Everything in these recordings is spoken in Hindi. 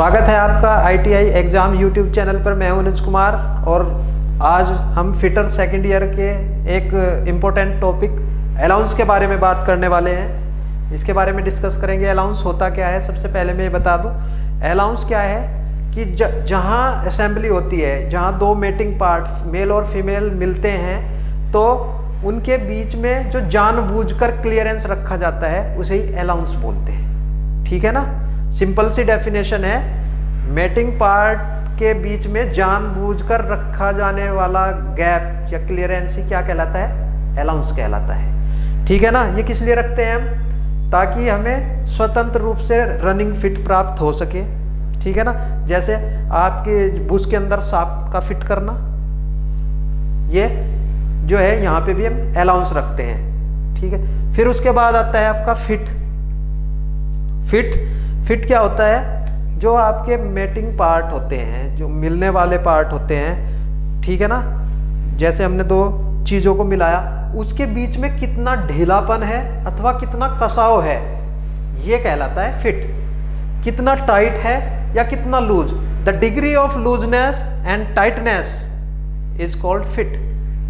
स्वागत है आपका ITI एग्ज़ाम यूट्यूब चैनल पर। मैं हूं अनुज कुमार और आज हम फिटर सेकंड ईयर के एक इम्पोर्टेंट टॉपिक अलाउंस के बारे में बात करने वाले हैं। इसके बारे में डिस्कस करेंगे। अलाउंस होता क्या है, सबसे पहले मैं ये बता दूं। अलाउंस क्या है कि जहां असेंबली होती है, जहां दो मेटिंग पार्ट्स मेल और फीमेल मिलते हैं, तो उनके बीच में जो जानबूझकर क्लियरेंस रखा जाता है उसे ही अलाउंस बोलते हैं। ठीक है ना, सिंपल सी डेफिनेशन है। मेटिंग पार्ट के बीच में जानबूझकर रखा जाने वाला गैप या क्लियरेंस ही क्या कहलाता है, अलाउंस कहलाता है। ठीक है ना, ये किस लिए रखते हैं हम, ताकि हमें स्वतंत्र रूप से रनिंग फिट प्राप्त हो सके। ठीक है ना, जैसे आपके बुश के अंदर शाफ्ट का फिट करना, ये जो है यहाँ पे भी हम अलाउंस रखते हैं। ठीक है, फिर उसके बाद आता है आपका फिट क्या होता है, जो आपके मेटिंग पार्ट होते हैं, जो मिलने वाले पार्ट होते हैं। ठीक है ना, जैसे हमने दो चीज़ों को मिलाया, उसके बीच में कितना ढीलापन है अथवा कितना कसाव है, ये कहलाता है फिट। कितना टाइट है या कितना loose, the degree of looseness and tightness is called fit.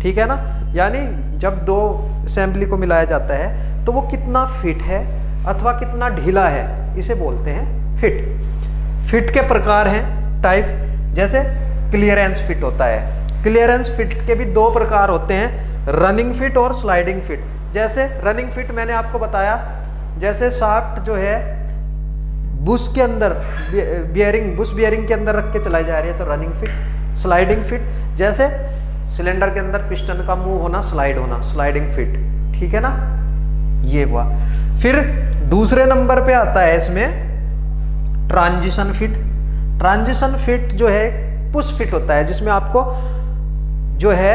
ठीक है ना, यानी जब दो असेंबली को मिलाया जाता है तो वो कितना फिट है अथवा कितना ढीला है, इसे बोलते हैं फिट के प्रकार हैं, टाइप। जैसे क्लियरेंस फिट होता है। क्लियरेंस फिट के भी दो प्रकार होते हैं, रनिंग फिट और स्लाइडिंग फिट। जैसे रनिंग फिट मैंने आपको बताया, जैसे शाफ्ट जो है बुश के अंदर बुश बियरिंग के अंदर रख के चलाई जा रही है तो रनिंग फिट। स्लाइडिंग फिट, जैसे सिलेंडर के अंदर पिस्टन का मुंह होना, स्लाइड होना, स्लाइडिंग फिट। ठीक है ना, ये हुआ। फिर दूसरे नंबर पे आता है इसमें ट्रांजिशन फिट। ट्रांजिशन फिट जो है पुश फिट होता है, जिसमें आपको जो है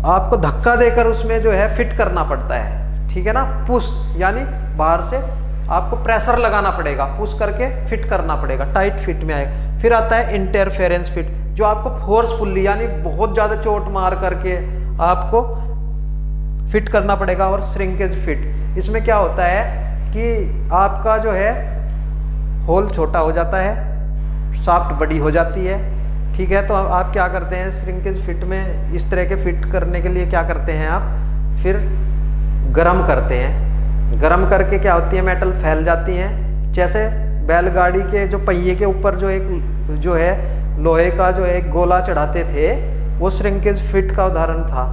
आपको धक्का देकर उसमें जो है फिट करना पड़ता है। ठीक है ना, पुश यानी बाहर से आपको प्रेशर लगाना पड़ेगा, पुश करके फिट करना पड़ेगा, टाइट फिट में आएगा। फिर आता है इंटरफेरेंस फिट, जो आपको फोर्सफुल्ली यानी बहुत ज़्यादा चोट मार करके आपको फिट करना पड़ेगा। और श्रिंकेज फिट, इसमें क्या होता है कि आपका जो है होल छोटा हो जाता है, शाफ्ट बड़ी हो जाती है। ठीक है, तो आप क्या करते हैं श्रिंकेज फिट में, इस तरह के फिट करने के लिए क्या करते हैं आप, फिर गरम करते हैं। गरम करके क्या होती है, मेटल फैल जाती हैं। जैसे बैलगाड़ी के जो पहिए के ऊपर जो एक जो है लोहे का जो एक गोला चढ़ाते थे, वो श्रिंकेज फिट का उदाहरण था।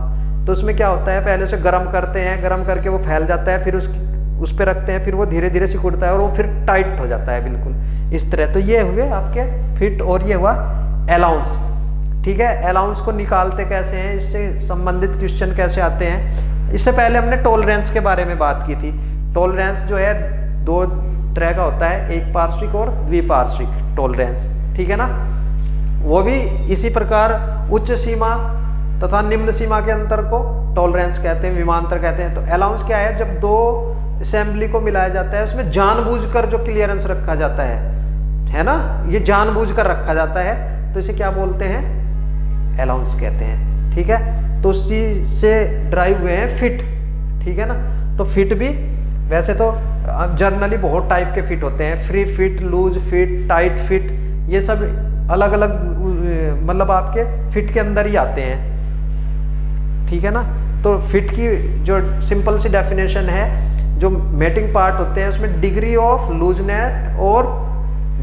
तो उसमें क्या होता है, पहले उसे गर्म करते हैं, गर्म करके वो फैल जाता है, फिर उस पर रखते हैं, फिर वो धीरे धीरे सिकुड़ता है और वो फिर टाइट हो जाता है बिल्कुल इस तरह। तो ये हुए आपके फिट और ये हुआ अलाउंस। ठीक है, अलाउंस को निकालते कैसे हैं, इससे संबंधित क्वेश्चन कैसे आते हैं। इससे पहले हमने टॉलरेंस के बारे में बात की थी। टॉलरेंस जो है दो तरह का होता है, एक पार्श्विक और द्विपार्श्विक टॉलरेंस। ठीक है ना, वो भी इसी प्रकार उच्च सीमा तथा निम्न सीमा के अंतर को टॉलरेंस कहते हैं, विमांतर कहते हैं। तो अलाउंस क्या है, जब दो असेंबली को मिलाया जाता है, उसमें जानबूझकर जो क्लियरेंस रखा जाता है ना, ये जानबूझकर रखा जाता है, तो इसे क्या बोलते हैं, अलाउंस कहते हैं। ठीक है, तो उसी से ड्राइव हुए हैं फिट। ठीक है ना, तो फिट भी वैसे तो जनरली बहुत टाइप के फिट होते हैं, free fit, loose fit, tight fit, ये सब अलग अलग मतलब आपके फिट के अंदर ही आते हैं। ठीक है ना, तो फिट की जो सिंपल सी डेफिनेशन है, जो मेटिंग पार्ट होते हैं उसमें डिग्री ऑफ लूजनेस और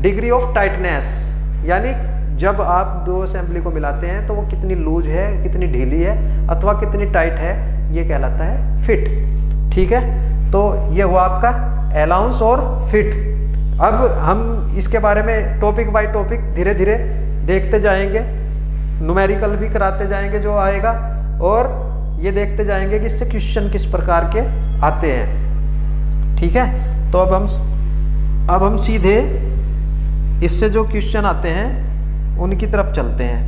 डिग्री ऑफ टाइटनेस, यानी जब आप दो असेंबली को मिलाते हैं तो वो कितनी लूज है, कितनी ढीली है अथवा कितनी टाइट है, ये कहलाता है फिट। ठीक है, तो ये हुआ आपका अलाउंस और फिट। अब हम इसके बारे में टॉपिक बाय टॉपिक धीरे धीरे देखते जाएंगे, न्यूमेरिकल भी कराते जाएंगे जो आएगा, और ये देखते जाएंगे कि इससे क्वेश्चन किस प्रकार के आते हैं। ठीक है, तो अब हम सीधे इससे जो क्वेश्चन आते हैं उनकी तरफ चलते हैं।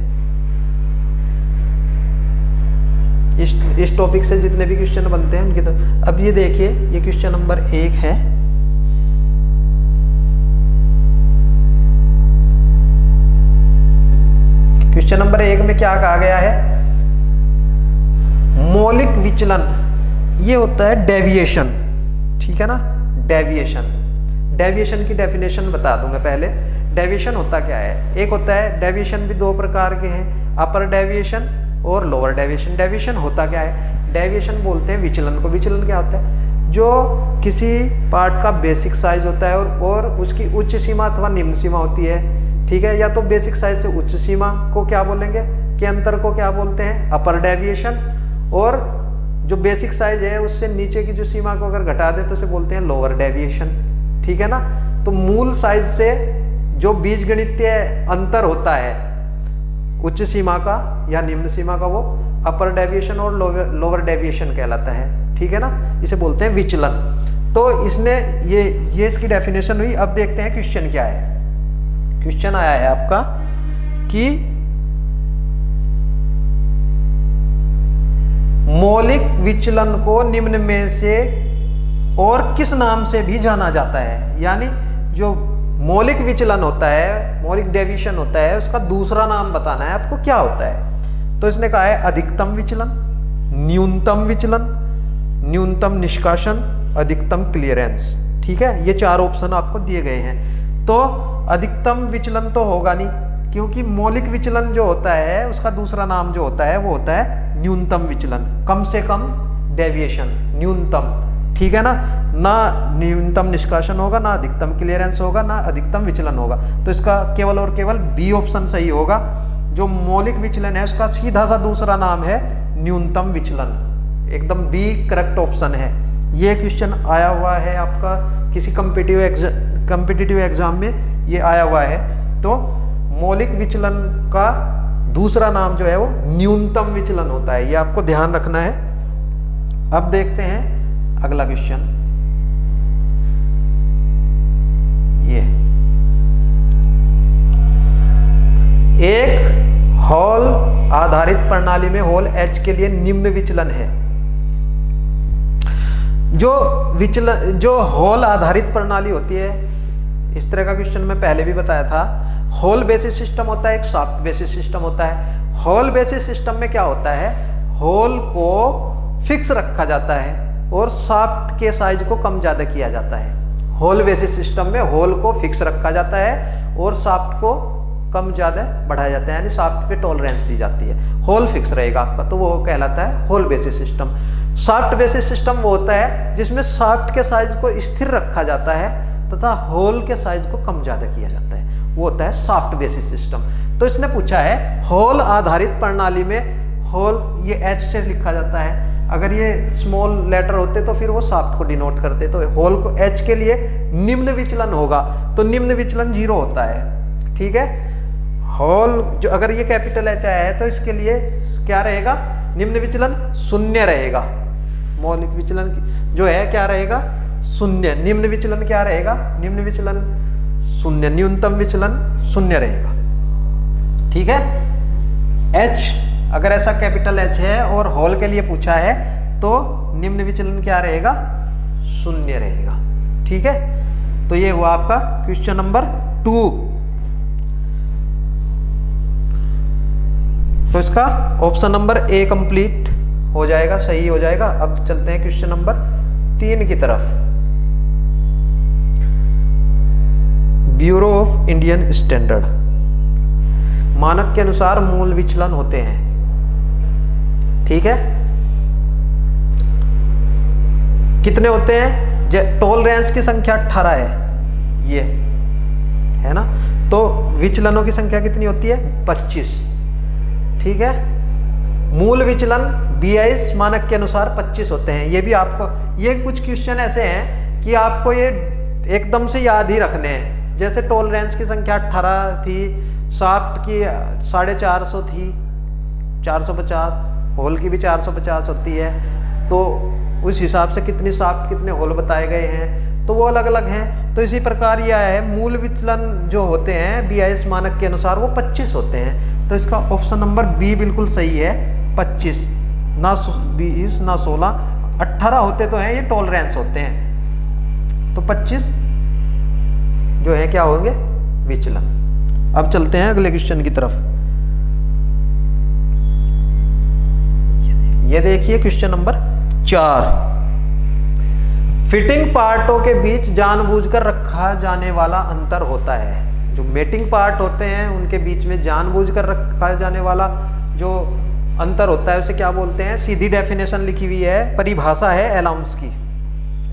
इस टॉपिक से जितने भी क्वेश्चन बनते हैं उनकी तरफ। अब ये देखिए, ये क्वेश्चन नंबर 1 है। क्वेश्चन नंबर 1 में क्या कहा गया है, मौलिक विचलन, ये होता है डेविएशन। ठीक है ना, डेविएशन की डेफिनेशन बता दूं मैं पहले। डेविएशन होता क्या है, एक होता है डेविएशन भी दो प्रकार के हैं, अपर डेविएशन और लोअर डेविएशन। डेविएशन होता क्या है, डेविएशन बोलते हैं विचलन को। विचलन क्या होता है, जो किसी पार्ट का बेसिक साइज होता है और उसकी उच्च सीमा अथवा निम्न सीमा होती है, ठीक है। या तो बेसिक साइज से उच्च सीमा को क्या बोलेंगे, के अंतर को क्या बोलते हैं, अपर डेविएशन, और जो बेसिक साइज है उससे नीचे की जो सीमा को अगर घटा दे तो उसे बोलते हैं लोअर डेविएशन, ठीक है ना। तो मूल साइज से जो बीजगणितीय अंतर होता है उच्च सीमा का या निम्न सीमा का, वो अपर डेविएशन और लोअर डेविएशन कहलाता है, ठीक है ना। इसे बोलते हैं विचलन। तो इसने ये इसकी डेफिनेशन हुई। अब देखते हैं क्वेश्चन क्या है। क्वेश्चन आया है आपका कि मौलिक विचलन को निम्न में से और किस नाम से भी जाना जाता है। यानी जो मौलिक विचलन होता है, मौलिक डेविएशन होता है, उसका दूसरा नाम बताना है आपको, क्या होता है। तो इसने कहा है अधिकतम विचलन, न्यूनतम विचलन, न्यूनतम निष्कासन, अधिकतम क्लियरेंस, ठीक है। ये चार ऑप्शन आपको दिए गए हैं। तो अधिकतम विचलन तो होगा नहीं, क्योंकि मौलिक विचलन जो होता है उसका दूसरा नाम जो होता है वो होता है न्यूनतम विचलन, कम से कम डेविएशन, न्यूनतम, ठीक है ना। ना न्यूनतम निष्कासन होगा, ना अधिकतम क्लियरेंस होगा, ना अधिकतम विचलन होगा। तो इसका केवल और केवल बी ऑप्शन सही होगा। जो मौलिक विचलन है उसका सीधा सा दूसरा नाम है न्यूनतम विचलन, एकदम बी करेक्ट ऑप्शन है। ये क्वेश्चन आया हुआ है आपका किसी कॉम्पिटिटिव एग्जाम में, ये आया हुआ है। तो मौलिक विचलन का दूसरा नाम जो है वो न्यूनतम विचलन होता है, ये आपको ध्यान रखना है। अब देखते हैं अगला क्वेश्चन। ये एक हॉल आधारित प्रणाली में हॉल एच के लिए निम्न विचलन है। जो हॉल आधारित प्रणाली होती है, इस तरह का क्वेश्चन मैं पहले भी बताया था। हॉल बेसिस सिस्टम होता है, एक शाफ्ट बेसिस सिस्टम होता है। हॉल बेसिस सिस्टम में क्या होता है, हॉल को फिक्स रखा जाता है और शाफ्ट के साइज को कम ज्यादा किया जाता है। हॉल बेसिस सिस्टम में हॉल को फिक्स रखा जाता है और शाफ्ट को कम ज्यादा बढ़ाया जाता है, यानी शाफ्ट पे टॉलरेंस दी जाती है। हॉल फिक्स रहेगा आपका, तो वो कहलाता है hall basis system. Shaft basis system वो होता है जिसमें शाफ्ट के साइज को स्थिर रखा जाता है तथा हॉल के साइज को कम ज्यादा किया जाता है, वो होता है शाफ्ट बेसिस सिस्टम। तो इसने पूछा है हॉल आधारित प्रणाली में, हॉल ये एच से लिखा जाता है, अगर ये स्मॉल लेटर होते तो फिर वो शाफ्ट को डिनोट करते, तो हॉल को एच के लिए निम्न विचलन होगा, तो निम्न विचलन 0 होता है, ठीक है। हॉल जो अगर ये कैपिटल एच आया है तो इसके लिए क्या रहेगा, निम्न विचलन 0 रहेगा। मौलिक विचलन जो है क्या रहेगा, 0। निम्न विचलन क्या रहेगा, निम्न विचलन 0, न्यूनतम विचलन 0 रहेगा, ठीक है। एच अगर ऐसा कैपिटल एच है और हॉल के लिए पूछा है तो निम्न विचलन क्या रहेगा, 0 रहेगा, ठीक है। तो ये हुआ आपका क्वेश्चन नंबर 2। तो इसका ऑप्शन नंबर ए कंप्लीट हो जाएगा, सही हो जाएगा। अब चलते हैं क्वेश्चन नंबर 3 की तरफ। ब्यूरो ऑफ इंडियन स्टैंडर्ड, मानक के अनुसार मूल विचलन होते हैं, ठीक है। कितने होते हैं, टॉलरेंस की संख्या 18 है, ये है ना। तो विचलनों की संख्या कितनी होती है, 25, ठीक है। मूल विचलन 22 मानक के अनुसार 25 होते हैं। ये भी आपको, ये कुछ क्वेश्चन ऐसे हैं कि आपको ये एकदम से याद ही रखने हैं। जैसे टॉलरेंस की संख्या 18 थी, शाफ्ट की 450 थी, 450, होल की भी 450 होती है, तो उस हिसाब से कितनी शाफ्ट कितने होल बताए गए हैं, तो वो अलग अलग हैं। तो इसी प्रकार ये आया है, मूल विचलन जो होते हैं 22 मानक के अनुसार वो 25 होते हैं। तो इसका ऑप्शन नंबर बी बिल्कुल सही है, 25, ना 20 ना 16, 18 होते तो हैं, ये टॉलरेंस होते हैं। तो 25 जो है क्या होंगे, विचलन। अब चलते हैं अगले क्वेश्चन की तरफ। ये देखिए क्वेश्चन नंबर 4। फिटिंग पार्टों के बीच जानबूझकर रखा जाने वाला अंतर होता है। जो मेटिंग पार्ट होते हैं उनके बीच में जानबूझकर रखा जाने वाला जो अंतर होता है उसे क्या बोलते हैं? सीधी डेफिनेशन लिखी हुई है, परिभाषा है अलाउंस की,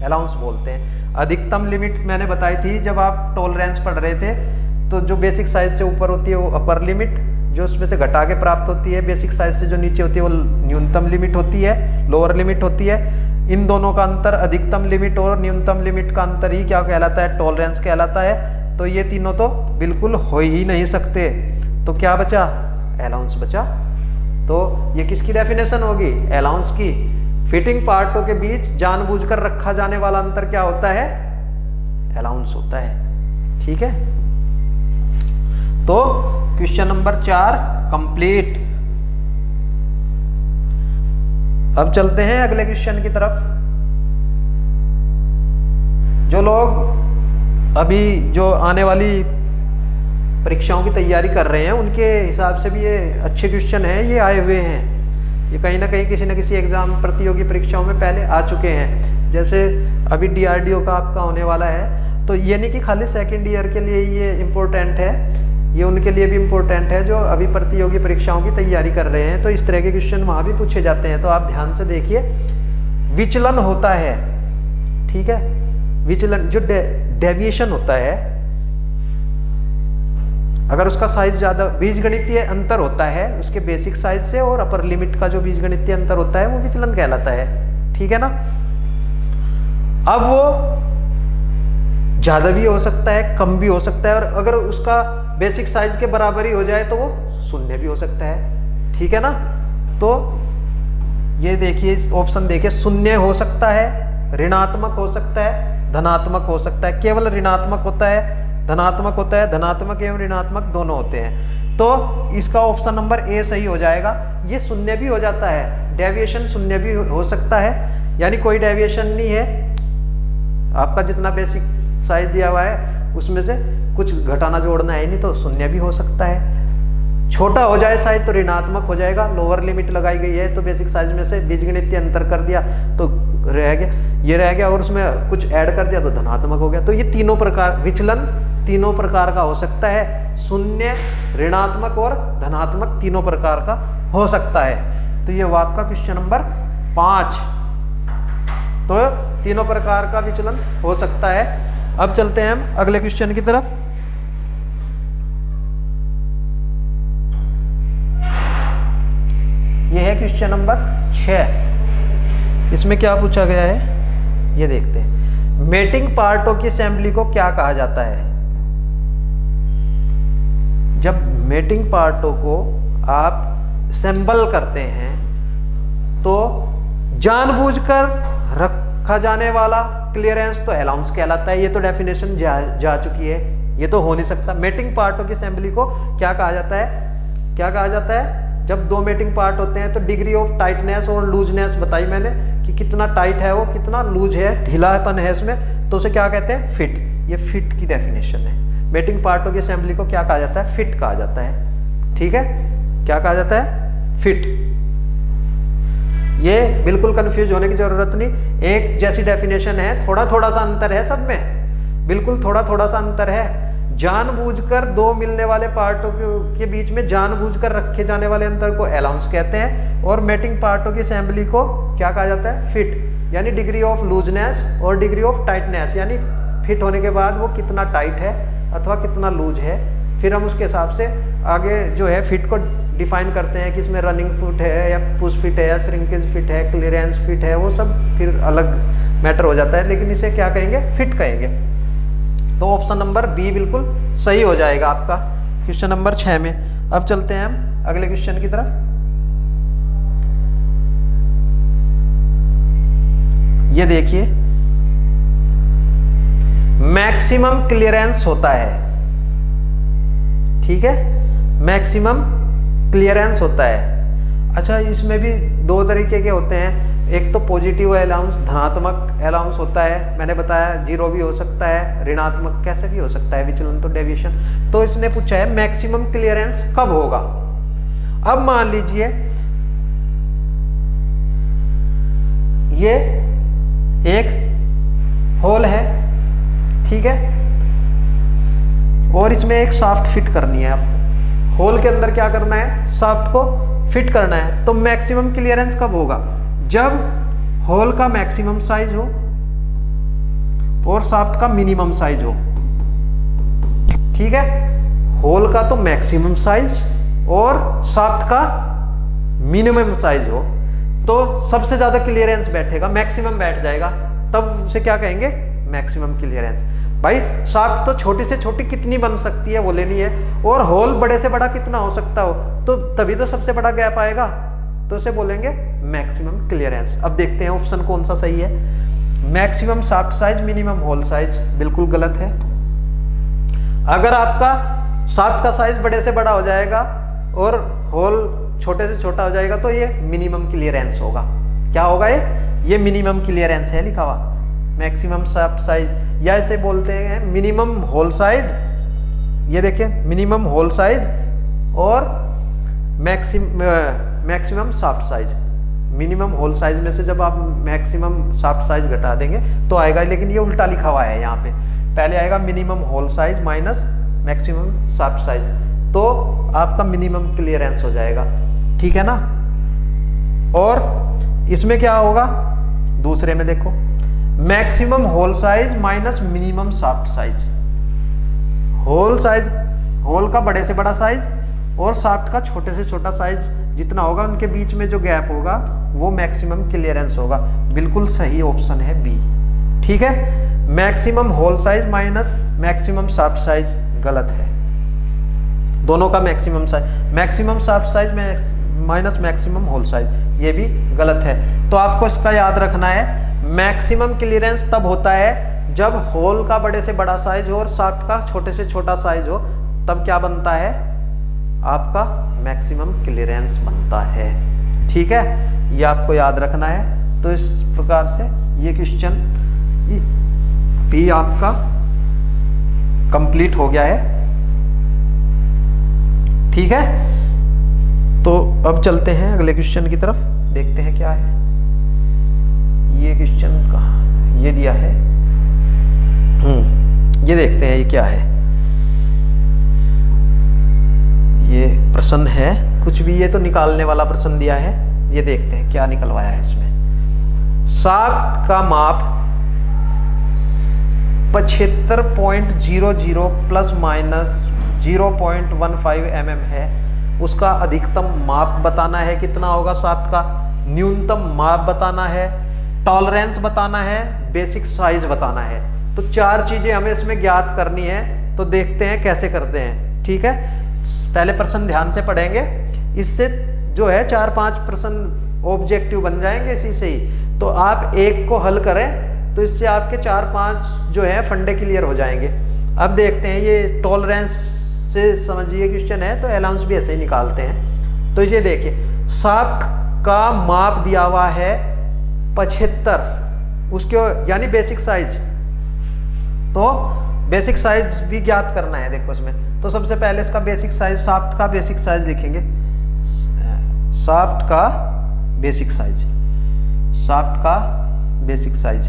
अलाउंस बोलते हैं। अधिकतम लिमिट मैंने बताई थी जब आप टॉलरेंस पढ़ रहे थे, तो जो बेसिक साइज से ऊपर होती है वो अपर लिमिट, जो उसमें से घटा के प्राप्त होती है बेसिक साइज से जो नीचे होती है वो न्यूनतम लिमिट होती है, लोअर लिमिट होती है। इन दोनों का अंतर, अधिकतम लिमिट और न्यूनतम लिमिट का अंतर ही क्या कहलाता है? टॉलरेंस कहलाता है। तो ये तीनों तो बिल्कुल हो ही नहीं सकते, तो क्या बचा? अलाउंस बचा। तो ये किसकी डेफिनेशन होगी? अलाउंस की। फिटिंग पार्टों के बीच जानबूझकर रखा जाने वाला अंतर क्या होता है? अलाउंस होता है। ठीक है, तो क्वेश्चन नंबर 4 कंप्लीट। अब चलते हैं अगले क्वेश्चन की तरफ। जो लोग अभी जो आने वाली परीक्षाओं की तैयारी कर रहे हैं उनके हिसाब से भी ये अच्छे क्वेश्चन हैं, ये आए हुए हैं। ये कहीं ना कहीं किसी न किसी एग्जाम प्रतियोगी परीक्षाओं में पहले आ चुके हैं। जैसे अभी DRDO का आपका होने वाला है, तो ये नहीं कि खाली सेकेंड ईयर के लिए ये इम्पोर्टेंट है, ये उनके लिए भी इम्पोर्टेंट है जो अभी प्रतियोगी परीक्षाओं की तैयारी कर रहे हैं। तो इस तरह के क्वेश्चन वहाँ भी पूछे जाते हैं, तो आप ध्यान से देखिए। विचलन होता है, ठीक है, विचलन जो डेविएशन होता है, अगर उसका साइज ज्यादा, बीजगणितीय अंतर होता है उसके बेसिक साइज से और अपर लिमिट का जो बीजगणितीय अंतर होता है वो विचलन कहलाता है। ठीक है ना। अब वो ज्यादा भी हो सकता है, कम भी हो सकता है, और अगर उसका बेसिक साइज के बराबर ही हो जाए तो वो शून्य भी हो सकता है। ठीक है ना। तो ये देखिए, ऑप्शन देखिए, शून्य हो सकता है, ऋणात्मक हो सकता है, धनात्मक हो सकता है। केवल ऋणात्मक होता है, धनात्मक होता है, धनात्मक एवं ऋणात्मक दोनों होते हैं। तो इसका ऑप्शन नंबर ए सही हो जाएगा। ये शून्य भी हो जाता है, डेविएशन शून्य भी हो सकता है, यानी कोई डेविएशन नहीं है, आपका जितना बेसिक साइज दिया हुआ है उसमें से कुछ घटाना जोड़ना है नहीं, तो शून्य भी हो सकता है। छोटा हो जाए साइज तो ऋणात्मक हो जाएगा, लोअर लिमिट लगाई गई है तो बेसिक साइज में से बीजगणितीय अंतर कर दिया तो रह गया, ये रह गया, और उसमें कुछ ऐड कर दिया तो धनात्मक हो गया। तो ये तीनों प्रकार विचलन तीनों प्रकार का हो सकता है, शून्य, ऋणात्मक और धनात्मक तीनों प्रकार का हो सकता है। तो ये हुआ आपका क्वेश्चन नंबर 5। तो तीनों प्रकार का विचलन हो सकता है। अब चलते हैं हम अगले क्वेश्चन की तरफ। यह है क्वेश्चन नंबर 6। इसमें क्या पूछा गया है ये देखते हैं। मेटिंग पार्टों की असेंबली को क्या कहा जाता है? जब मेटिंग पार्टों को आप असेंबल करते हैं तो जानबूझकर रखा जाने वाला क्लियरेंस तो अलाउंस कहलाता है। ये तो डेफिनेशन जा चुकी है, ये तो हो नहीं सकता। मेटिंग पार्टों की असेंबली को क्या कहा जाता है? क्या कहा जाता है? जब दो मेटिंग पार्ट होते हैं तो डिग्री ऑफ टाइटनेस और लूजनेस बताई मैंने कि कितना टाइट है वो, कितना लूज है, ढीलापन है उसमें, तो उसे क्या कहते हैं? फिट। ये फिट की डेफिनेशन है। मेटिंग पार्टों की असेंबली को क्या कहा जाता है? फिट कहा जाता है। ठीक है, क्या कहा जाता है? फिट। ये बिल्कुल कंफ्यूज होने की जरूरत नहीं, एक जैसी डेफिनेशन है, थोड़ा थोड़ा सा अंतर है सब में, बिल्कुल थोड़ा थोड़ा सा अंतर है। जानबूझकर दो मिलने वाले पार्टों के बीच में जानबूझकर रखे जाने वाले अंतर को अलाउंस कहते हैं, और मेटिंग पार्टों की असेंबली को क्या कहा जाता है? फिट। यानी डिग्री ऑफ लूजनेस और डिग्री ऑफ टाइटनेस, यानी फिट होने के बाद वो कितना टाइट है अथवा कितना लूज है, फिर हम उसके हिसाब से आगे जो है फिट को डिफाइन करते हैं कि इसमें रनिंग फिट है या पुश फिट है या श्रिंकेज फिट है, क्लियरेंस फिट है, वो सब फिर अलग मैटर हो जाता है, लेकिन इसे क्या कहेंगे? फिट कहेंगे। तो ऑप्शन नंबर बी बिल्कुल सही हो जाएगा आपका क्वेश्चन नंबर 6 में। अब चलते हैं हम अगले क्वेश्चन की तरफ। ये देखिए, मैक्सिमम क्लियरेंस होता है। ठीक है, मैक्सिमम क्लियरेंस होता है। अच्छा, इसमें भी दो तरीके के होते हैं, एक तो पॉजिटिव अलाउंस, धनात्मक अलाउंस होता है, मैंने बताया जीरो भी हो सकता है, ऋणात्मक कैसे भी हो सकता है, विचलन तो डेविएशन। तो इसने पूछा है मैक्सिमम क्लियरेंस कब होगा। अब मान लीजिए ये एक होल है, ठीक है, और इसमें एक शाफ्ट फिट करनी है आपको। होल के अंदर क्या करना है, शाफ्ट को फिट करना है। तो मैक्सिमम क्लियरेंस कब होगा, जब होल का मैक्सिमम साइज हो और शाफ्ट का मिनिमम साइज हो। ठीक है, होल का तो मैक्सिमम साइज और शाफ्ट का मिनिमम साइज हो तो सबसे ज्यादा क्लियरेंस बैठेगा, मैक्सिमम बैठ जाएगा, तब उसे क्या कहेंगे, मैक्सिमम क्लियरेंस। भाई शाफ्ट तो छोटी से छोटी कितनी बन सकती है वो लेनी है, और होल बड़े से बड़ा कितना हो सकता हो, तो तभी तो सबसे बड़ा गैप आएगा, तो उसे बोलेंगे मैक्सिमम क्लियरेंस। अब देखते हैं ऑप्शन कौन सा सही है। Maximum shaft size minimum hole size बिल्कुल गलत है। अगर आपका शाफ्ट का साइज बड़े से बड़ा हो जाएगा और होल छोटे से छोटा हो जाएगा तो ये मिनिमम क्लियरेंस होगा। क्या होगा ये मिनिमम क्लियरेंस है लिखा हुआ, मैक्सिमम शाफ्ट साइज, या इसे बोलते हैं मिनिमम होल साइज। ये देखिए मिनिमम होल साइज और maximum shaft size. Minimum hole size में से जब आप मैक्सिमम शाफ्ट साइज घटा देंगे तो आएगा, लेकिन ये उल्टा लिखा हुआ है यहाँ पे, पहले आएगा minimum hole size minus maximum shaft size, तो आपका मिनिमम क्लियरेंस हो जाएगा। ठीक है ना। और इसमें क्या होगा, दूसरे में देखो maximum hole size minus minimum shaft size. Hole size, hole का बड़े से बड़ा साइज और शाफ्ट का छोटे से छोटा साइज जितना होगा, उनके बीच में जो गैप होगा वो मैक्सिमम क्लियरेंस होगा। बिल्कुल सही ऑप्शन है बी। ठीक है, maximum hole size minus maximum shaft size गलत है, दोनों का maximum size, maximum shaft size minus maximum hole size, ये भी गलत है। तो आपको इसका याद रखना है, मैक्सिमम क्लियरेंस तब होता है जब होल का बड़े से बड़ा साइज हो और शाफ्ट का छोटे से छोटा साइज हो, तब क्या बनता है, आपका मैक्सिमम क्लियरेंस बनता है। ठीक है, ये आपको याद रखना है। तो इस प्रकार से ये क्वेश्चन भी आपका कंप्लीट हो गया है। ठीक है, तो अब चलते हैं अगले क्वेश्चन की तरफ, देखते हैं क्या है। ये क्वेश्चन कहाँ ये दिया है, ये देखते हैं ये क्या है। ये प्रश्न है कुछ भी, ये तो निकालने वाला प्रश्न दिया है, ये देखते हैं क्या निकलवाया है इसमें। शाफ्ट का माप 75.00 प्लस माइनस 0.15 mm है, उसका अधिकतम माप बताना है कितना होगा शाफ्ट का, न्यूनतम माप बताना है, टॉलरेंस बताना है, बेसिक साइज बताना है। तो चार चीजें हमें इसमें ज्ञात करनी है, तो देखते हैं कैसे करते हैं। ठीक है, पहले प्रश्न ध्यान से पढ़ेंगे, इससे जो है 4-5 प्रश्न ऑब्जेक्टिव बन जाएंगे इसी से ही। तो आप एक को हल करें तो इससे आपके 4-5 जो है फंडे क्लियर हो जाएंगे। अब देखते हैं, ये टॉलरेंस से समझिए क्वेश्चन है, तो अलाउंस भी ऐसे ही निकालते हैं। तो ये देखिए शाफ्ट का माप दिया हुआ है 75, उसके यानी बेसिक साइज, तो बेसिक साइज भी ज्ञात करना है। देखो इसमें तो सबसे पहले इसका बेसिक साइज, शाफ्ट का बेसिक साइज लिखेंगे, शाफ्ट का बेसिक साइज, शाफ्ट का बेसिक साइज।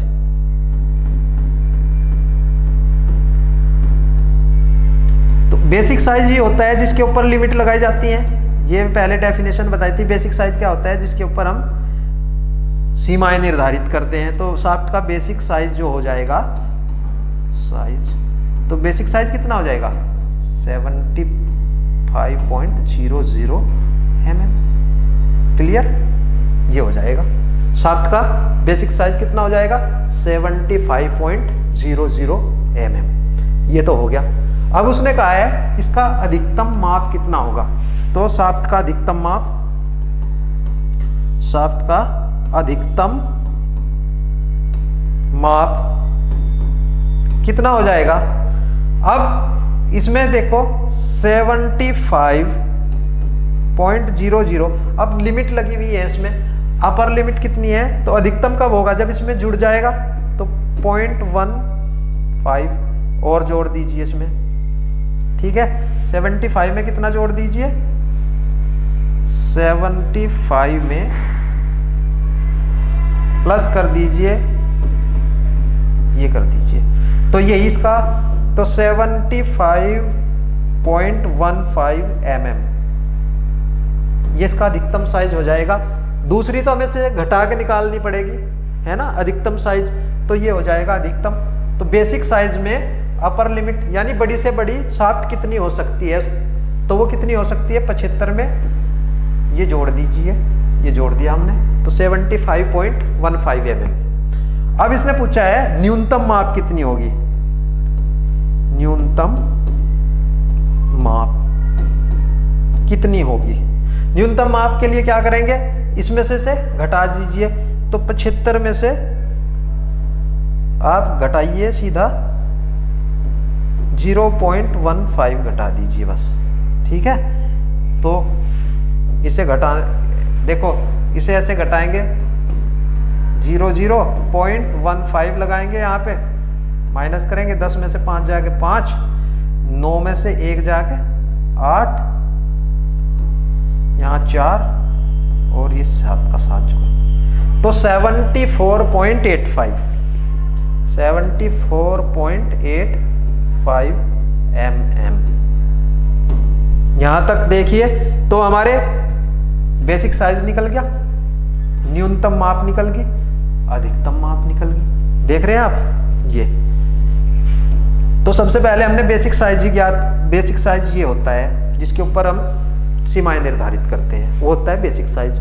तो बेसिक साइज ये होता है जिसके ऊपर लिमिट लगाई जाती है, ये पहले डेफिनेशन बताई थी। बेसिक साइज क्या होता है, जिसके ऊपर हम सीमाएं निर्धारित करते हैं। तो शाफ्ट का बेसिक साइज जो हो जाएगा साइज, तो बेसिक साइज कितना हो जाएगा 75.00 mm। क्लियर, ये हो जाएगा शाफ्ट का बेसिक साइज कितना हो जाएगा 75.00 mm, ये तो हो गया। अब उसने कहा है इसका अधिकतम माप कितना होगा, तो शाफ्ट का अधिकतम माप, शाफ्ट का अधिकतम माप कितना हो जाएगा। अब इसमें देखो 75.00, अब लिमिट लगी हुई है इसमें, अपर लिमिट कितनी है, तो अधिकतम कब होगा जब इसमें जुड़ जाएगा, तो 0.15 और जोड़ दीजिए इसमें। ठीक है, 75 में कितना जोड़ दीजिए, 75 में प्लस कर दीजिए, ये कर दीजिए, तो यही इसका तो 75.15 mm ये इसका अधिकतम साइज हो जाएगा। दूसरी तो हमें से घटा के निकालनी पड़ेगी, है ना, अधिकतम साइज, तो ये हो जाएगा अधिकतम। तो बेसिक साइज में अपर लिमिट यानी बड़ी से बड़ी शाफ्ट कितनी हो सकती है, तो वो कितनी हो सकती है 75 में, ये जोड़ दीजिए, ये जोड़ दिया हमने, तो 75.15 mm। अब इसने पूछा है न्यूनतम माप कितनी होगी, न्यूनतम माप कितनी होगी। न्यूनतम माप के लिए क्या करेंगे, इसमें से घटा दीजिए, तो 75 में से आप घटाइए सीधा 0.15 घटा दीजिए बस, ठीक है। तो इसे घटा, देखो इसे ऐसे घटाएंगे, 0.15 लगाएंगे, यहाँ पे माइनस करेंगे, 10 में से 5 जाके 5, 9 में से 1 जाके 8, यहाँ 4 और ये 7 का 7 जोड़, तो 74.85 mm। यहां तक देखिए तो हमारे बेसिक साइज निकल गया, न्यूनतम माप निकल गई, अधिकतम माप निकल गई। देख रहे हैं आप ये। तो सबसे पहले हमने बेसिक साइज ही ज्ञात, बेसिक साइज ये होता है जिसके ऊपर हम सीमाएं निर्धारित करते हैं, वो होता है बेसिक साइज।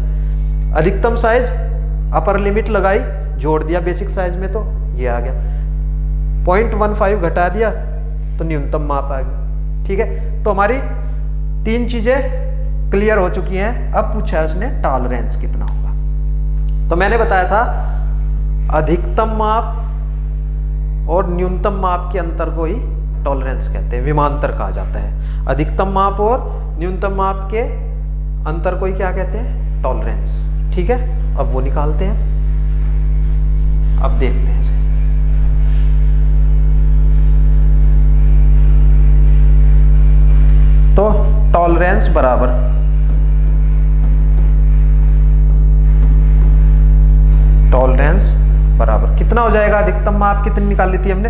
अधिकतम साइज अपर लिमिट लगाई, जोड़ दिया बेसिक साइज में, तो ये आ गया। 0.15 घटा दिया तो न्यूनतम माप आ गई, ठीक है। तो हमारी 3 चीजें क्लियर हो चुकी हैं। अब पूछा है उसने टॉलरेंस कितना होगा। तो मैंने बताया था अधिकतम माप और न्यूनतम माप के अंतर को ही टॉलरेंस कहते हैं, विमांतर कहा जाता है। अधिकतम माप और न्यूनतम माप के अंतर को ही क्या कहते हैं, टॉलरेंस, ठीक है। अब वो निकालते हैं, अब देखते हैं इसे। तो टॉलरेंस बराबर कितना हो जाएगा, अधिकतम माप कितनी निकाल ली थी हमने,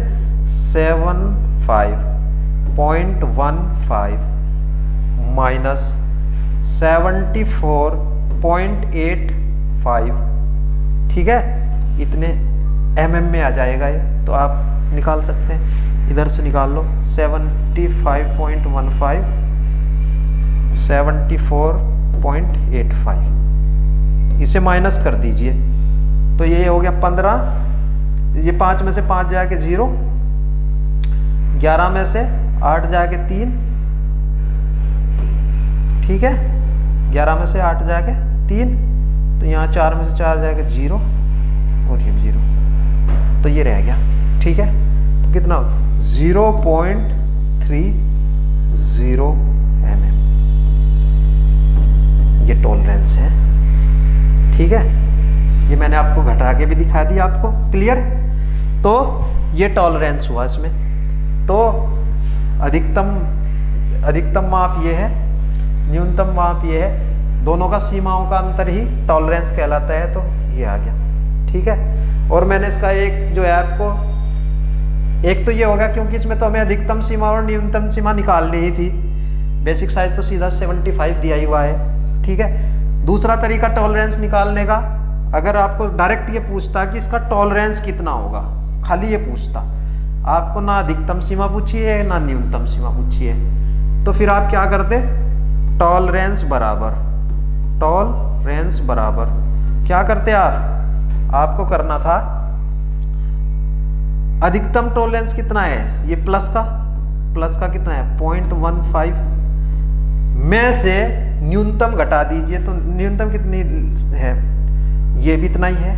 75.15 माइनस 74.85, ठीक है, इतने mm में आ जाएगा ये। तो आप निकाल सकते हैं, इधर से निकाल लो, 75.15 74.85, इसे माइनस कर दीजिए, तो ये हो गया 15, ये 5 में से 5 जाके 0, 11 में से 8 जाके 3, ठीक है, 11 में से 8 जाके 3, तो यहाँ 4 में से 4 जाके 0 और ये 0, तो ये रह गया, ठीक है। तो कितना 0.30 mm ये टॉलरेंस है, ठीक है। ये मैंने आपको घटा के भी दिखा दिया, आपको क्लियर। तो ये टॉलरेंस हुआ इसमें। तो अधिकतम माप ये है, न्यूनतम माप ये है, दोनों का सीमाओं का अंतर ही टॉलरेंस कहलाता है। तो ये आ गया, ठीक है। और मैंने इसका एक जो है आपको, एक तो ये होगा क्योंकि इसमें तो हमें अधिकतम सीमा और न्यूनतम सीमा निकालनी ही थी, बेसिक साइज तो सीधा 75 दिया ही हुआ है, ठीक है। दूसरा तरीका टॉलरेंस निकालने का, अगर आपको डायरेक्ट ये पूछता कि इसका टॉलरेंस कितना होगा, खाली ये पूछता, आपको ना अधिकतम सीमा पूछी है ना न्यूनतम सीमा पूछी है, तो फिर आप क्या करते, टॉलरेंस बराबर क्या करते आपको करना था, अधिकतम टॉलरेंस कितना है, ये प्लस का कितना है 0.15 में से न्यूनतम घटा दीजिए, तो न्यूनतम कितनी है, ये भी इतना ही है,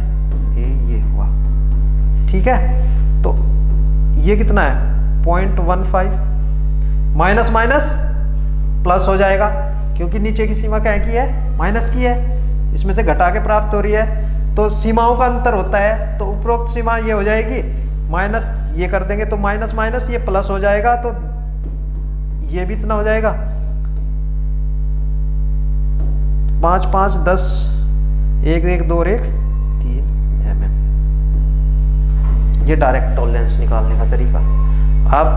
ये हुआ, ठीक है। तो ये कितना है 0.15, माइनस प्लस हो जाएगा, क्योंकि नीचे की सीमा क्या की है, माइनस की है, इसमें से घटा के प्राप्त हो रही है, तो सीमाओं का अंतर होता है। तो उपरोक्त सीमा ये हो जाएगी, माइनस ये कर देंगे तो माइनस ये प्लस हो जाएगा, तो ये भी इतना हो जाएगा, 5 5 10 1 1 2 1 3 mm। ये डायरेक्ट टॉलरेंस निकालने का तरीका। अब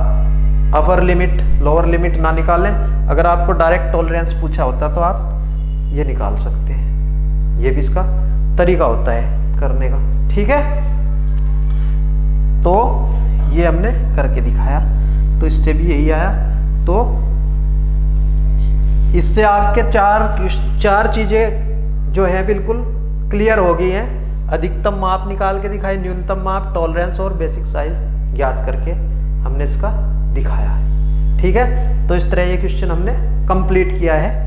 अपर लिमिट लोअर लिमिट ना निकालें। अगर आपको डायरेक्ट टॉलरेंस पूछा होता तो आप ये निकाल सकते हैं। ये भी इसका तरीका होता है करने का, ठीक है। तो ये हमने करके दिखाया, तो इससे भी यही आया। तो इससे आपके चार चीजें जो है बिल्कुल क्लियर हो गई हैं। अधिकतम माप निकाल के दिखाई, न्यूनतम माप, टॉलरेंस और बेसिक साइज ज्ञात करके हमने इसका दिखाया है, ठीक है। तो इस तरह ये क्वेश्चन हमने कंप्लीट किया है।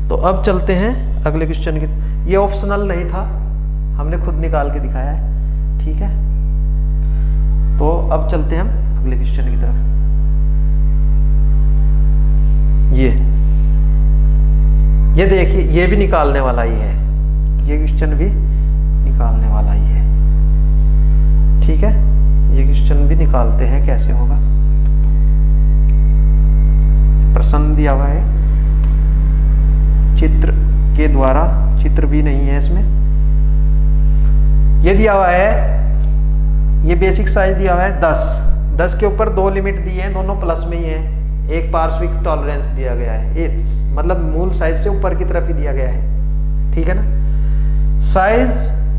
तो अब चलते हैं अगले क्वेश्चन की। ये ऑप्शनल नहीं था, हमने खुद निकाल के दिखाया है, ठीक है। तो अब चलते हैं हम अगले क्वेश्चन की तरफ। ये देखिए, ये भी निकालने वाला ही है, ये क्वेश्चन भी निकालने वाला ही है, ठीक है। ये क्वेश्चन भी निकालते हैं कैसे होगा। प्रश्न दिया हुआ है चित्र के द्वारा, चित्र भी नहीं है इसमें। ये दिया हुआ है, ये बेसिक साइज दिया हुआ है 10 के ऊपर 2 लिमिट दी है, दोनों प्लस में ही है। एक पार्श्विक टॉलरेंस दिया गया है, मतलब मूल साइज से ऊपर की तरफ ही दिया गया है, ठीक है ना। साइज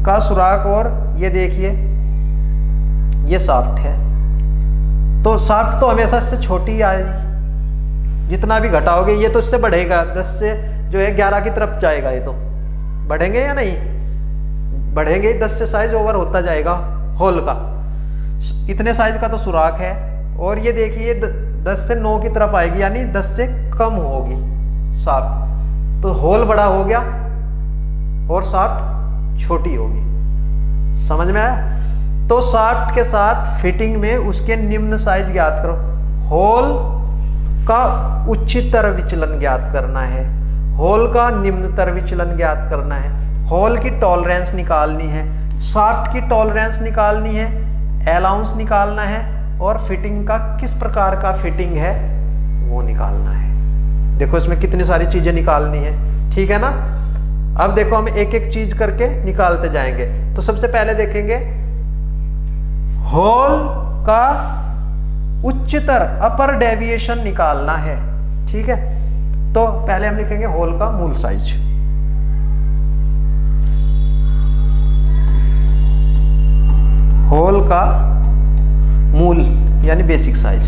का सुराख, और ये देखिए ये शाफ्ट है, तो शाफ्ट तो हमेशा इससे छोटी आएगी। जितना भी घटाओगे ये तो इससे बढ़ेगा, 10 से जो है 11 की तरफ जाएगा। ये तो बढ़ेंगे या नहीं बढ़ेंगे, 10 से साइज ओवर होता जाएगा होल का। इतने साइज का तो सुराख है, और ये देखिए 10 से 9 की तरफ आएगी, यानी 10 से कम होगी शाफ्ट। तो होल बड़ा हो गया और शाफ्ट छोटी होगी। समझ में आया। तो शाफ्ट के साथ फिटिंग में उसके निम्न साइज ज्ञात करो। होल का उच्चतर विचलन ज्ञात करना है, होल का निम्नतर विचलन ज्ञात करना है, होल की टॉलरेंस निकालनी है, शाफ्ट की टॉलरेंस निकालनी है, अलाउंस निकालना है, और फिटिंग का किस प्रकार का फिटिंग है वो निकालना है। देखो इसमें कितनी सारी चीजें निकालनी है, ठीक है ना। अब देखो हम एक एक चीज करके निकालते जाएंगे। तो सबसे पहले देखेंगे होल का उच्चतर अपर डेविएशन निकालना है, ठीक है। तो पहले हम लिखेंगे होल का मूल साइज। होल का मूल यानी बेसिक साइज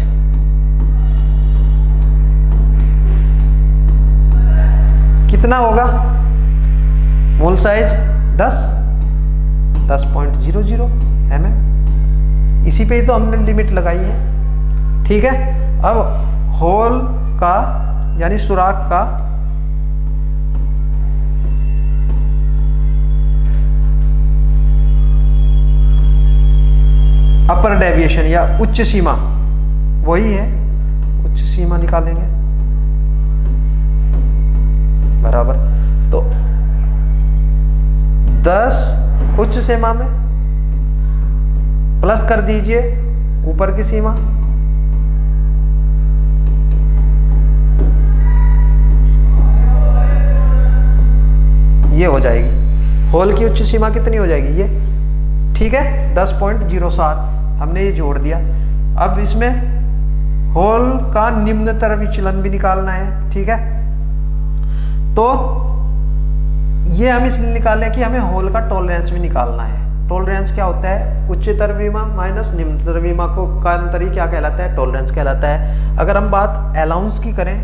कितना होगा। मूल साइज 10.00 mm, इसी पे ही तो हमने लिमिट लगाई है, ठीक है। अब होल का यानी सुराख का अपर डेविएशन या उच्च सीमा, वही है उच्च सीमा निकालेंगे बराबर। तो 10 उच्च सीमा में प्लस कर दीजिए ऊपर की सीमा, ये हो जाएगी। होल की उच्च सीमा कितनी हो जाएगी ये, ठीक है 10.07, हमने ये जोड़ दिया। अब इसमें होल का निम्नतर विचलन भी निकालना है, ठीक है। तो ये हम इसलिए निकालें कि हमें होल का टॉलरेंस भी निकालना है। टॉलरेंस क्या होता है, उच्चतर विमा माइनस निम्नतर विमा को का अंतर ही क्या कहलाता है, टॉलरेंस कहलाता है। अगर हम बात अलाउंस की करें,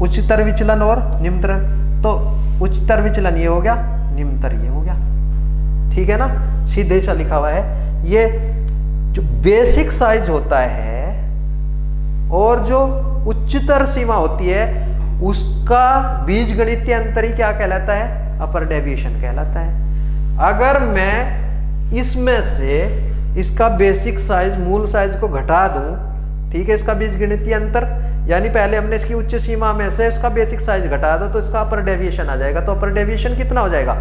उच्चतर विचलन और निम्नतर, तो उच्चतर विचलन ये हो गया, निम्नतर ये हो गया, ठीक है ना। सीधे सा लिखा हुआ है। ये जो बेसिक साइज होता है और जो उच्चतर सीमा होती है उसका बीजगणितीय अंतर ही क्या कहलाता है, अपर डेविएशन कहलाता है। अगर मैं इसमें से इसका बेसिक साइज मूल साइज को घटा दूं, ठीक है, इसका बीजगणितीय अंतर यानी पहले हमने इसकी उच्च सीमा में से इसका बेसिक साइज घटा दो तो इसका अपर डेविएशन आ जाएगा। तो अपर डेविएशन कितना हो जाएगा,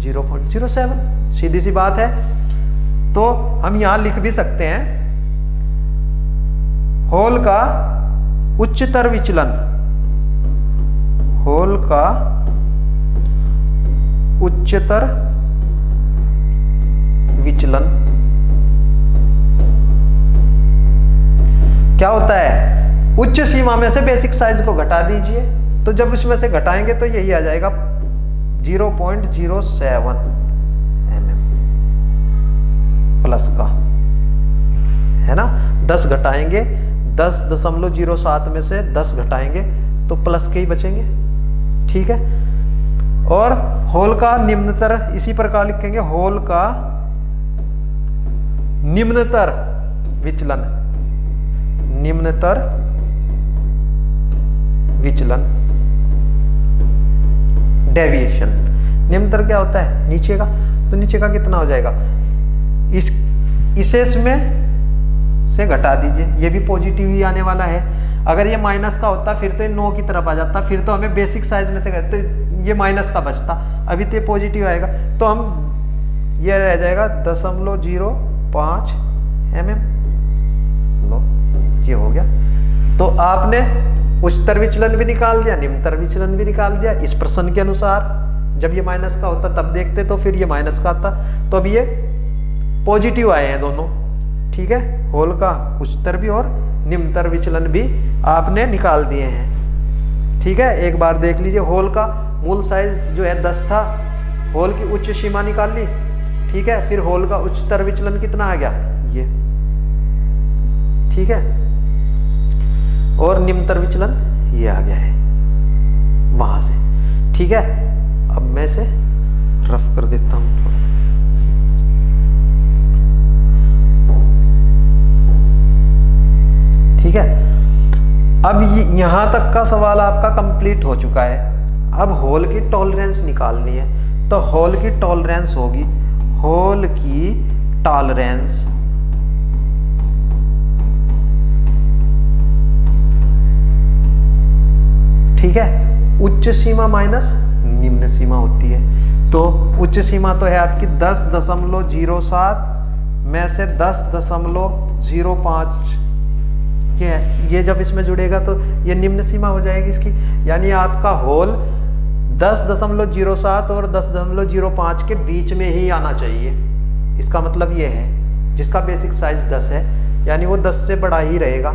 0.07, सीधी सी बात है। तो हम यहां लिख भी सकते हैं होल का उच्चतर विचलन, होल का उच्चतर विचलन क्या होता है, उच्च सीमा में से बेसिक साइज को घटा दीजिए, तो जब इसमें से घटाएंगे तो यही आ जाएगा 0.07 mm प्लस का, है ना। 10 घटाएंगे, 10.07 में से 10 घटाएंगे तो प्लस के ही बचेंगे, ठीक है। और होल का निम्नतर इसी प्रकार लिखेंगे, होल का निम्नतर विचलन, निम्नतर विचलन डेविएशन। निम्नतर क्या होता है, नीचे का, तो नीचे का कितना हो जाएगा, इसे इसमें से घटा दीजिए, ये भी पॉजिटिव ही आने वाला है। अगर ये माइनस का होता फिर तो ये 9 की तरफ आ जाता, फिर तो हमें बेसिक साइज में से तो ये माइनस का बचता, अभी तो ये पॉजिटिव आएगा, तो हम ये रह जाएगा 0.05 mm। लो ये हो गया। तो आपने उच्चतर विचलन भी निकाल दिया, निम्नतर विचलन भी निकाल दिया इस प्रश्न के अनुसार। जब ये माइनस का होता तब देखते तो फिर ये माइनस का आता, तो अब ये पॉजिटिव आए हैं दोनों, ठीक है। होल का उच्चतर भी और निम्नतर विचलन भी आपने निकाल दिए हैं, ठीक है। एक बार देख लीजिए, होल का मूल साइज जो है 10 था, होल की उच्च सीमा निकाल ली, ठीक है। फिर होल का उच्चतर विचलन कितना आ गया, ये, ठीक है। और निम्नतर विचलन ये आ गया है वहां से, ठीक है। अब मैं इसे रफ कर देता हूं थोड़ा, ठीक है। अब यहां तक का सवाल आपका कंप्लीट हो चुका है। अब होल की टॉलरेंस निकालनी है, तो होल की टॉलरेंस होगी, होल की टॉलरेंस ठीक है, उच्च सीमा माइनस निम्न सीमा होती है। तो उच्च सीमा तो है आपकी 10.07 में से 10.05 ये जब इसमें जुड़ेगा तो ये निम्न सीमा हो जाएगी इसकी, यानी आपका होल 10.07 और 10.05 के बीच में ही आना चाहिए। इसका मतलब ये है जिसका बेसिक साइज 10 है, यानी वो 10 से बड़ा ही रहेगा।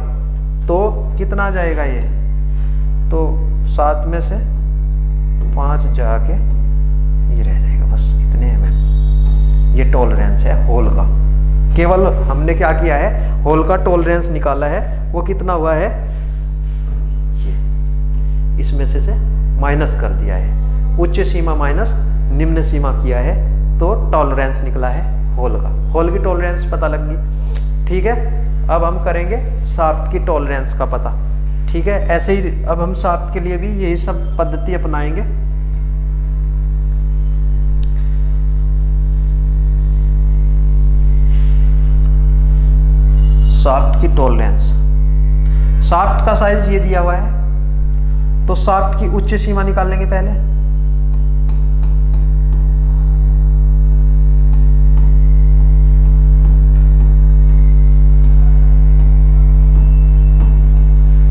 तो कितना आ जाएगा ये, तो 7 में से 5 जाके ये रह जाएगा, बस इतने में। ये टॉलरेंस है होल का, केवल हमने क्या किया है, होल का टॉलरेंस निकाला है, वो कितना हुआ है, ये इसमें से माइनस कर दिया है, उच्च सीमा माइनस निम्न सीमा किया है, तो टॉलरेंस निकला है होल का। होल की टॉलरेंस पता लग गई, ठीक है। अब हम करेंगे शाफ्ट की टॉलरेंस का पता, ठीक है। ऐसे ही अब हम शाफ्ट के लिए भी यही सब पद्धति अपनाएंगे। शाफ्ट की टॉलरेंस, शाफ्ट का साइज ये दिया हुआ है, तो शाफ्ट की उच्च सीमा निकाल लेंगे पहले।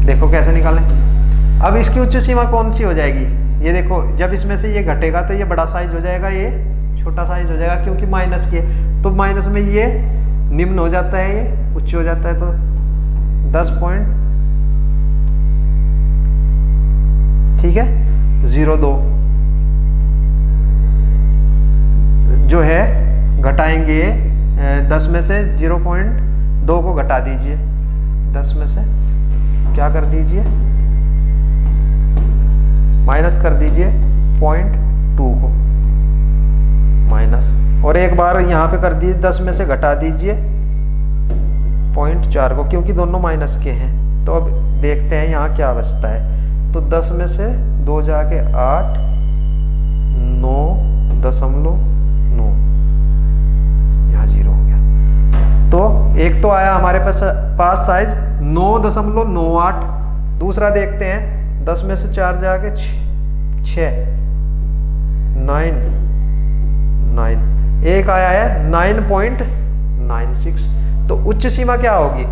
देखो कैसे निकालें। अब इसकी उच्च सीमा कौन सी हो जाएगी, ये देखो, जब इसमें से ये घटेगा तो ये बड़ा साइज हो जाएगा, ये छोटा साइज हो जाएगा, क्योंकि माइनस की है। तो माइनस में ये निम्न हो जाता है, ये उच्च हो जाता है, तो 10 पॉइंट, ठीक है, 02 जो है घटाएंगे 10 में से 0.2 को घटा दीजिए, 10 में से क्या कर दीजिए, माइनस कर दीजिए 0.2 को माइनस, और एक बार यहाँ पे कर दीजिए 10 में से घटा दीजिए 0.4 को, क्योंकि दोनों माइनस के हैं। तो अब देखते हैं यहाँ क्या बचता है, तो 10 में से 2 जाके 8, 9.9, यहाँ 0 हो गया। तो एक तो आया हमारे पास साइज 9.98, दूसरा देखते हैं 10 में से 4 जाके 6, 9, एक आया है 9.96, तो उच्च सीमा क्या होगी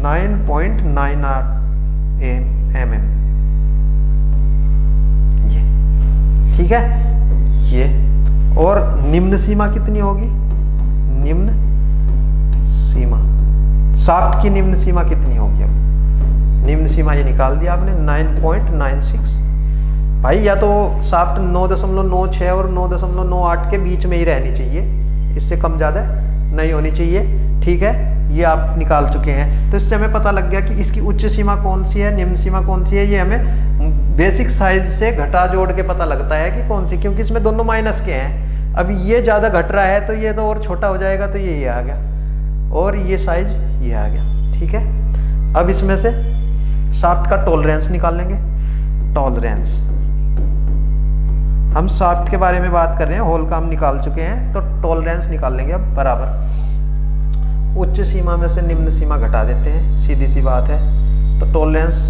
9.98 mm, ये ठीक है ये। और निम्न सीमा कितनी होगी, निम्न सीमा शाफ्ट की निम्न सीमा कितनी होगी अब निम्न सीमा ये निकाल दिया आपने 9.96। भाई या तो शाफ्ट 9.96 और 9.98 के बीच में ही रहनी चाहिए, इससे कम ज़्यादा नहीं होनी चाहिए। ठीक है, ये आप निकाल चुके हैं। तो इससे हमें पता लग गया कि इसकी उच्च सीमा कौन सी है, निम्न सीमा कौन सी है। ये हमें बेसिक साइज से घटा जोड़ के पता लगता है कि कौन सी, क्योंकि इसमें दोनों माइनस के हैं। अब ये ज़्यादा घट रहा है तो ये तो और छोटा हो जाएगा, तो ये आ गया, और ये साइज ये आ गया। ठीक है, अब इसमें से शाफ्ट का टॉलरेंस निकाल लेंगे। टॉलरेंस, हम शाफ्ट के बारे में बात कर रहे हैं, होल का हम निकाल चुके हैं, तो टॉलरेंस निकाल लेंगे। अब बराबर उच्च सीमा में से निम्न सीमा घटा देते हैं, सीधी सी बात है। तो टॉलरेंस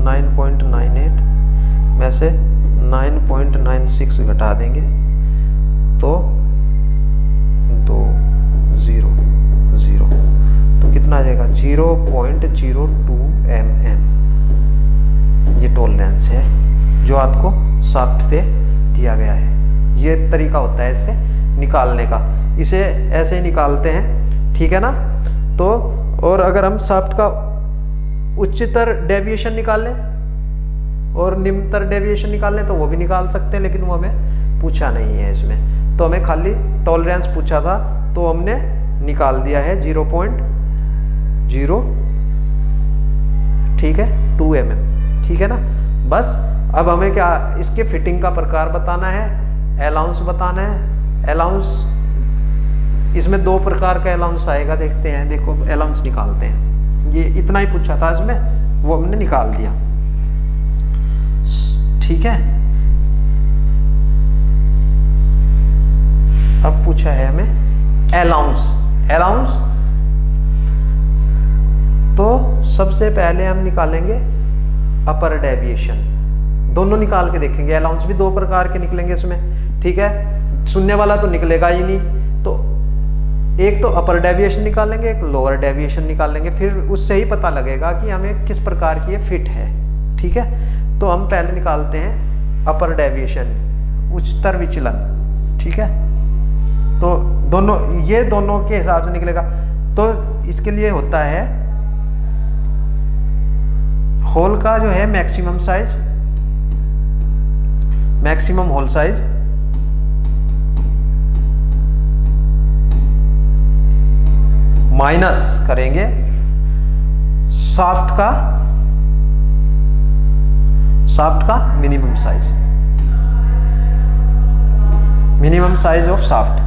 9.98 में से 9.96 घटा देंगे तो 2.00, तो कितना आ जाएगा 0.02 mm। ये टॉलरेंस है जो आपको शाफ्ट पे दिया गया है। ये तरीका होता है इसे निकालने का, इसे ऐसे ही निकालते हैं। ठीक है ना। तो और अगर हम शाफ्ट का उच्चतर डेविएशन निकाल लें और निम्नतर डेविएशन निकाल लें तो वो भी निकाल सकते हैं, लेकिन वो हमें पूछा नहीं है इसमें। तो हमें खाली टॉलरेंस पूछा था, तो हमने निकाल दिया है 0.0, ठीक है, 2 mm। ठीक है ना। बस अब हमें क्या, इसके फिटिंग का प्रकार बताना है, अलाउंस बताना है। अलाउंस, इसमें 2 प्रकार का अलाउंस आएगा, देखते हैं। देखो अलाउंस निकालते हैं, ये इतना ही पूछा था इसमें, वो हमने निकाल दिया। ठीक है, अब पूछा है हमें अलाउंस। अलाउंस तो सबसे पहले हम निकालेंगे अपर डेविएशन, दोनों निकाल के देखेंगे। अलाउंस भी 2 प्रकार के निकलेंगे इसमें। ठीक है, शून्य वाला तो निकलेगा ही नहीं, तो एक तो अपर डेविएशन निकालेंगे, एक लोअर डेविएशन निकाल लेंगे, फिर उससे ही पता लगेगा कि हमें किस प्रकार की ये फिट है। ठीक है, तो हम पहले निकालते हैं अपर डेविएशन, उच्चतर विचलन। ठीक है, तो दोनों, ये दोनों के हिसाब से निकलेगा। तो इसके लिए होता है होल का जो है maximum size, maximum hole size minus करेंगे शाफ्ट का minimum size, minimum size of shaft.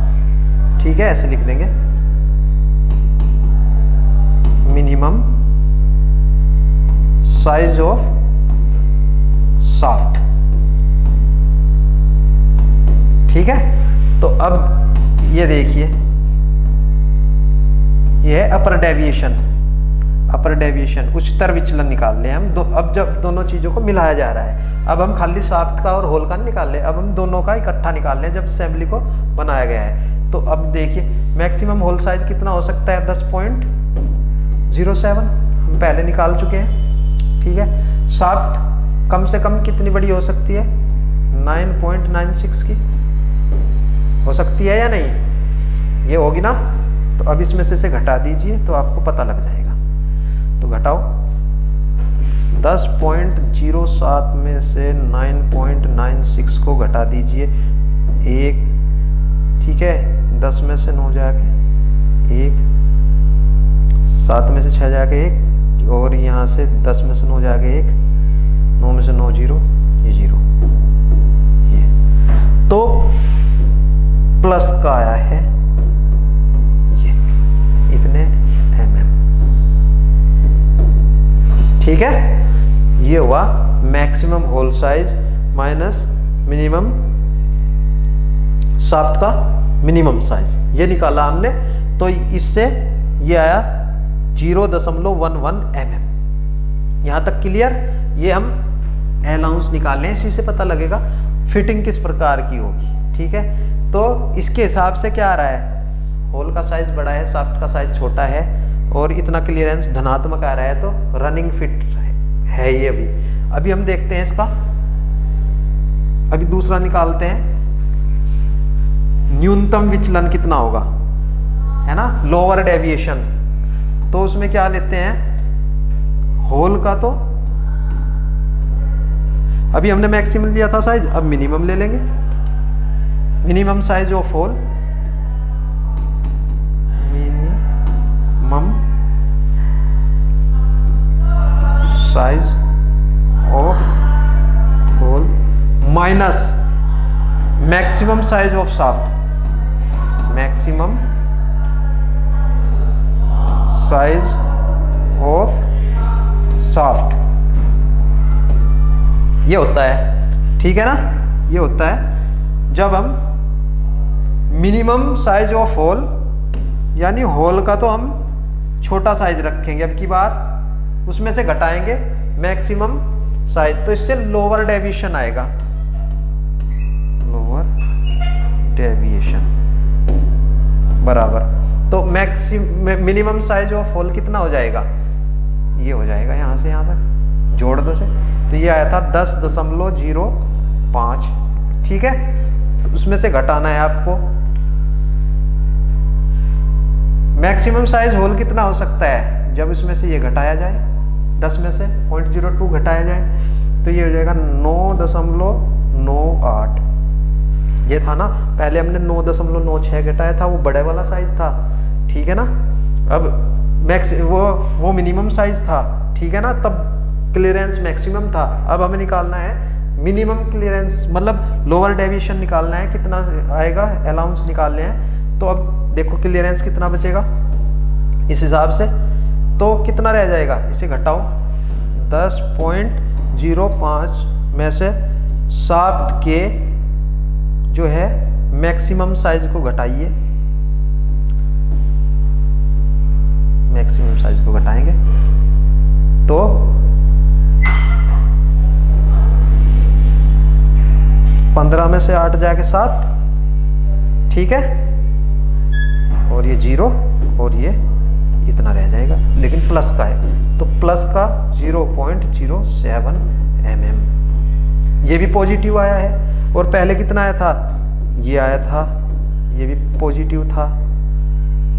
ठीक है, ऐसे लिख देंगे, मिनिमम साइज ऑफ शाफ्ट। ठीक है, तो अब ये देखिए, ये है अपर डेविएशन। अपर डेविएशन, उच्चतर विचलन निकाल ले हम। अब जब दोनों चीज़ों को मिलाया जा रहा है, अब हम खाली शाफ्ट का और होल का निकाल ले, अब हम दोनों का इकट्ठा निकाल लें जब असेंबली को बनाया गया है। तो अब देखिए मैक्सिमम होल साइज कितना हो सकता है, 10.07 हम पहले निकाल चुके हैं। ठीक है, शाफ्ट कम से कम कितनी बड़ी हो सकती है, 9.96 की हो सकती है या नहीं, ये होगी ना। तो अब इसमें से घटा दीजिए तो आपको पता लग जाएगा। तो घटाओ, 10.07 में से 9.96 को घटा दीजिए, 1, ठीक है, 10 में से 9 जाके 1, 7 में से 6 जाके 1, और यहाँ से 10 में से 9 जाके 1, 9 में से 9 0, ये 0, ये तो प्लस का आया है ये इतने mm। ठीक है, ये हुआ maximum hole size minus minimum shaft का मिनिमम साइज, ये निकाला हमने। तो इससे ये आया 0.11 mm। यहाँ तक क्लियर। ये हम अलाउंस निकाल लें, इसी से पता लगेगा फिटिंग किस प्रकार की होगी। ठीक है, तो इसके हिसाब से क्या आ रहा है, होल का साइज बड़ा है, शाफ्ट का साइज छोटा है, और इतना क्लियरेंस धनात्मक आ रहा है, तो रनिंग फिट है ये। अभी हम देखते हैं इसका, अभी दूसरा निकालते हैं, न्यूनतम विचलन कितना होगा, है ना, लोअर डेविएशन। तो उसमें क्या लेते हैं, होल का तो अभी हमने मैक्सिमम लिया था साइज, अब मिनिमम ले लेंगे। Minimum size of hole, minimum size of hole minus maximum size of shaft, maximum size of shaft, ये होता है, ठीक है ना। ये होता है जब हम मिनिमम साइज ऑफ होल, यानी होल का तो हम छोटा साइज रखेंगे अब की बार, उसमें से घटाएंगे मैक्सिमम साइज, तो इससे लोअर डेविएशन आएगा, लोअर डेविएशन बराबर। तो मिनिमम साइज ऑफ होल कितना हो जाएगा, ये हो जाएगा यहाँ से यहाँ तक जोड़ दो से, तो ये आया था 10.05, ठीक है। तो उसमें से घटाना है आपको। मैक्सिमम साइज होल कितना हो सकता है, जब इसमें से ये घटाया जाए, 10 में से 0.02 घटाया जाए, तो ये हो जाएगा 9.98। ये था ना, पहले हमने 9.96 घटाया था, वो बड़े वाला साइज था, ठीक है ना। अब वो मिनिमम साइज था, ठीक है ना, तब क्लियरेंस मैक्सिमम था। अब हमें निकालना है मिनिमम क्लियरेंस, मतलब लोअर डेविएशन निकालना है, कितना आएगा, अलाउंस निकालने हैं। तो अब देखो क्लियरेंस कितना बचेगा इस हिसाब से, तो कितना रह जाएगा, इसे घटाओ 10.05 में से शाफ्ट के जो है मैक्सिमम साइज को घटाइए, मैक्सिमम साइज को घटाएंगे तो 15 में से 8 जाके 7, ठीक है, और ये 0 और ये इतना रह जाएगा, लेकिन प्लस का है तो प्लस का 0.07 mm, ये भी पॉजिटिव आया है। और पहले कितना आया था, ये आया था, ये भी पॉजिटिव था,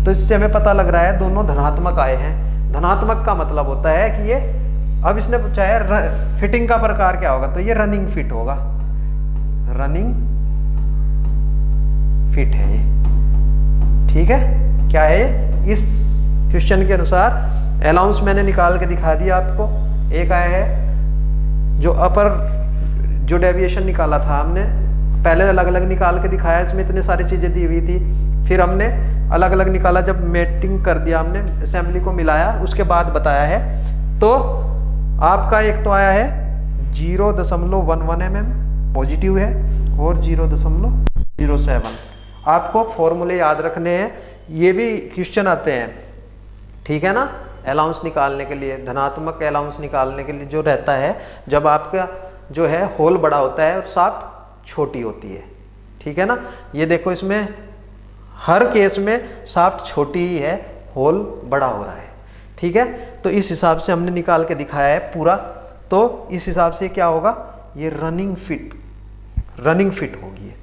तो इससे हमें पता लग रहा है दोनों धनात्मक आए हैं। धनात्मक का मतलब होता है कि ये, अब इसने पूछा है फिटिंग का प्रकार क्या होगा, तो ये रनिंग फिट होगा, रनिंग फिट है ये, ठीक है। क्या है ये, इस क्वेश्चन के अनुसार अलाउंस मैंने निकाल के दिखा दिया आपको। एक आया है जो अपर जो डेविएशन निकाला था हमने, पहले अलग अलग निकाल के दिखाया, इसमें इतनी सारी चीजें दी हुई थी, फिर हमने अलग अलग निकाला, जब मेटिंग कर दिया हमने, असेंबली को मिलाया, उसके बाद बताया है। तो आपका एक तो आया है 0.11 mm पॉजिटिव है और 0.07। आपको फॉर्मूले याद रखने हैं, ये भी क्वेश्चन आते हैं, ठीक है ना, अलाउंस निकालने के लिए, धनात्मक अलाउंस निकालने के लिए जो रहता है, जब आपका जो है होल बड़ा होता है और शाफ्ट छोटी होती है, ठीक है ना। ये देखो इसमें हर केस में शाफ्ट छोटी ही है, होल बड़ा हो रहा है, ठीक है। तो इस हिसाब से हमने निकाल के दिखाया है पूरा, तो इस हिसाब से क्या होगा, ये रनिंग फिट होगी,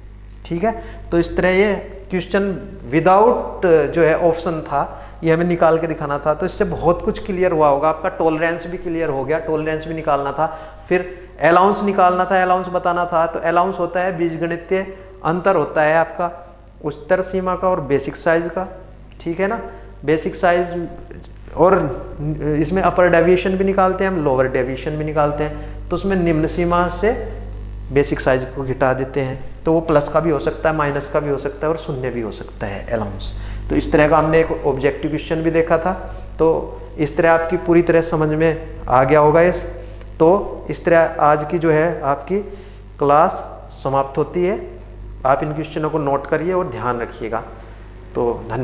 ठीक है। तो इस तरह ये क्वेश्चन विदाउट जो है ऑप्शन था, ये हमें निकाल के दिखाना था, तो इससे बहुत कुछ क्लियर हुआ होगा। आपका टॉलरेंस भी क्लियर हो गया, टॉलरेंस भी निकालना था, फिर अलाउंस निकालना था, अलाउंस बताना था। तो अलाउंस होता है बीजगणितीय अंतर होता है आपका उच्चतर सीमा का और बेसिक साइज का, ठीक है ना। बेसिक साइज और इसमें अपर डेविएशन भी निकालते हैं हम, लोअर डेविएशन भी निकालते हैं, तो उसमें निम्न सीमा से बेसिक साइज को घटा देते हैं, तो वो प्लस का भी हो सकता है, माइनस का भी हो सकता है और शून्य भी हो सकता है अलाउंस। तो इस तरह का हमने एक ऑब्जेक्टिव क्वेश्चन भी देखा था, तो इस तरह आपकी पूरी तरह समझ में आ गया होगा इस। तो इस तरह आज की जो है आपकी क्लास समाप्त होती है। आप इन क्वेश्चनों को नोट करिए और ध्यान रखिएगा। तो धन्यवाद।